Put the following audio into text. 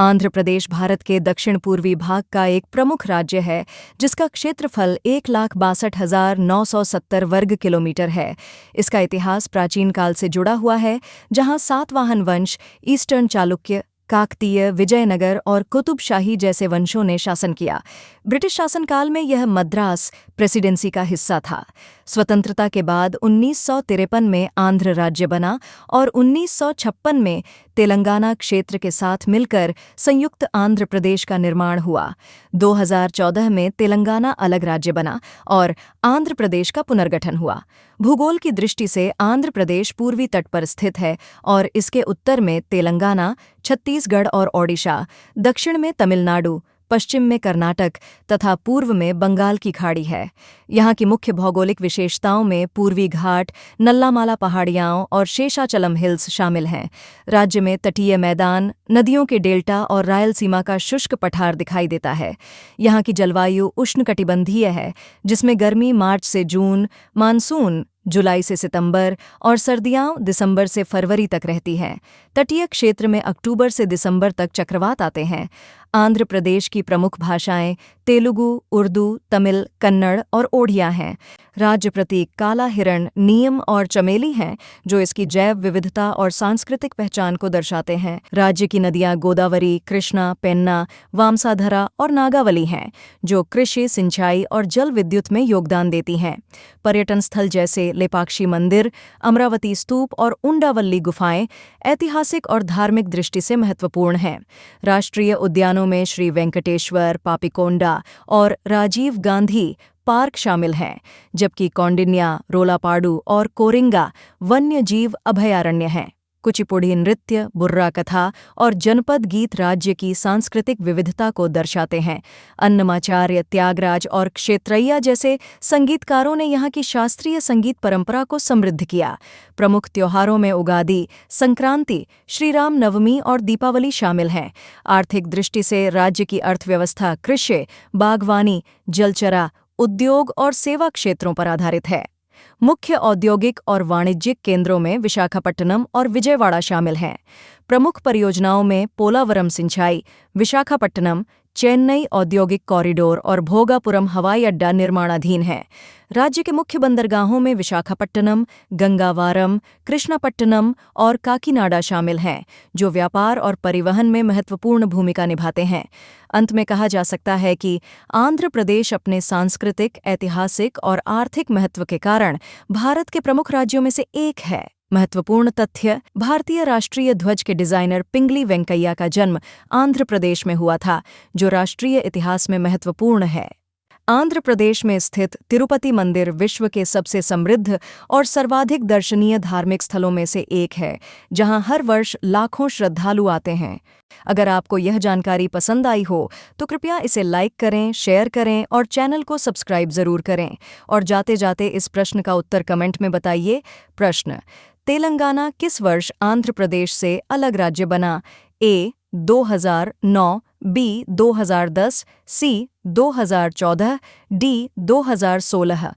आंध्र प्रदेश भारत के दक्षिण पूर्वी भाग का एक प्रमुख राज्य है, जिसका क्षेत्रफल 1,62,970 वर्ग किलोमीटर है। इसका इतिहास प्राचीन काल से जुड़ा हुआ है, जहां सातवाहन वंश, ईस्टर्न चालुक्य, काकतीय, विजयनगर और कुतुब शाही जैसे वंशों ने शासन किया। ब्रिटिश शासनकाल में यह मद्रास प्रेसिडेंसी का हिस्सा था। स्वतंत्रता के बाद 1953 में आंध्र राज्य बना और 1956 में तेलंगाना क्षेत्र के साथ मिलकर संयुक्त आंध्र प्रदेश का निर्माण हुआ। 2014 में तेलंगाना अलग राज्य बना और आंध्र प्रदेश का पुनर्गठन हुआ। भूगोल की दृष्टि से आंध्र प्रदेश पूर्वी तट पर स्थित है और इसके उत्तर में तेलंगाना, छत्तीसगढ़ और ओडिशा, दक्षिण में तमिलनाडु, पश्चिम में कर्नाटक तथा पूर्व में बंगाल की खाड़ी है। यहाँ की मुख्य भौगोलिक विशेषताओं में पूर्वी घाट, नल्लामाला पहाड़ियाँ और शेषाचलम हिल्स शामिल हैं। राज्य में तटीय मैदान, नदियों के डेल्टा और रायलसीमा का शुष्क पठार दिखाई देता है। यहाँ की जलवायु उष्णकटिबंधीय है, जिसमें गर्मी मार्च से जून, मानसून जुलाई से सितंबर और सर्दियां दिसंबर से फरवरी तक रहती हैं। तटीय क्षेत्र में अक्टूबर से दिसंबर तक चक्रवात आते हैं। आंध्र प्रदेश की प्रमुख भाषाएं तेलुगु, उर्दू, तमिल, कन्नड़ और ओडिया हैं। राज्य प्रतीक काला हिरण, नीम और चमेली हैं, जो इसकी जैव विविधता और सांस्कृतिक पहचान को दर्शाते हैं। राज्य की नदियां गोदावरी, कृष्णा, पेन्ना, वामसाधरा और नागावली हैं, जो कृषि, सिंचाई और जल विद्युत में योगदान देती हैं। पर्यटन स्थल जैसे लेपाक्षी मंदिर, अमरावती स्तूप और उंडावल्ली गुफाएं ऐतिहासिक और धार्मिक दृष्टि से महत्वपूर्ण हैं। राष्ट्रीय उद्यानों में श्री वेंकटेश्वर, पापिकोंडा और राजीव गांधी पार्क शामिल हैं, जबकि कौंडिन्या, रोलापाडू और कोरिंगा वन्य जीव अभयारण्य हैं। कुचिपुड़ी नृत्य, बुर्रा कथा और जनपद गीत राज्य की सांस्कृतिक विविधता को दर्शाते हैं। अन्नमाचार्य, त्यागराज और क्षेत्रैया जैसे संगीतकारों ने यहाँ की शास्त्रीय संगीत परंपरा को समृद्ध किया। प्रमुख त्योहारों में उगादि, संक्रांति, श्री राम नवमी और दीपावली शामिल हैं। आर्थिक दृष्टि से राज्य की अर्थव्यवस्था कृषि, बागवानी, जलचरा, उद्योग और सेवा क्षेत्रों पर आधारित है। मुख्य औद्योगिक और वाणिज्यिक केंद्रों में विशाखापट्टनम और विजयवाड़ा शामिल हैं। प्रमुख परियोजनाओं में पोलावरम सिंचाई, विशाखापट्टनम, चेन्नई औद्योगिक कॉरिडोर और भोगापुरम हवाई अड्डा निर्माणाधीन है। राज्य के मुख्य बंदरगाहों में विशाखापट्टनम, गंगावारम, कृष्णापट्टनम और काकीनाडा शामिल हैं, जो व्यापार और परिवहन में महत्वपूर्ण भूमिका निभाते हैं। अंत में कहा जा सकता है कि आंध्र प्रदेश अपने सांस्कृतिक, ऐतिहासिक और आर्थिक महत्व के कारण भारत के प्रमुख राज्यों में से एक है। महत्वपूर्ण तथ्य: भारतीय राष्ट्रीय ध्वज के डिजाइनर पिंगली वेंकैया का जन्म आंध्र प्रदेश में हुआ था, जो राष्ट्रीय इतिहास में महत्वपूर्ण है। आंध्र प्रदेश में स्थित तिरुपति मंदिर विश्व के सबसे समृद्ध और सर्वाधिक दर्शनीय धार्मिक स्थलों में से एक है, जहां हर वर्ष लाखों श्रद्धालु आते हैं। अगर आपको यह जानकारी पसंद आई हो तो कृपया इसे लाइक करें, शेयर करें और चैनल को सब्सक्राइब जरूर करें। और जाते जाते इस प्रश्न का उत्तर कमेंट में बताइए। प्रश्न: तेलंगाना किस वर्ष आंध्र प्रदेश से अलग राज्य बना? ए 2009, बी 2010, सी 2014, डी 2016।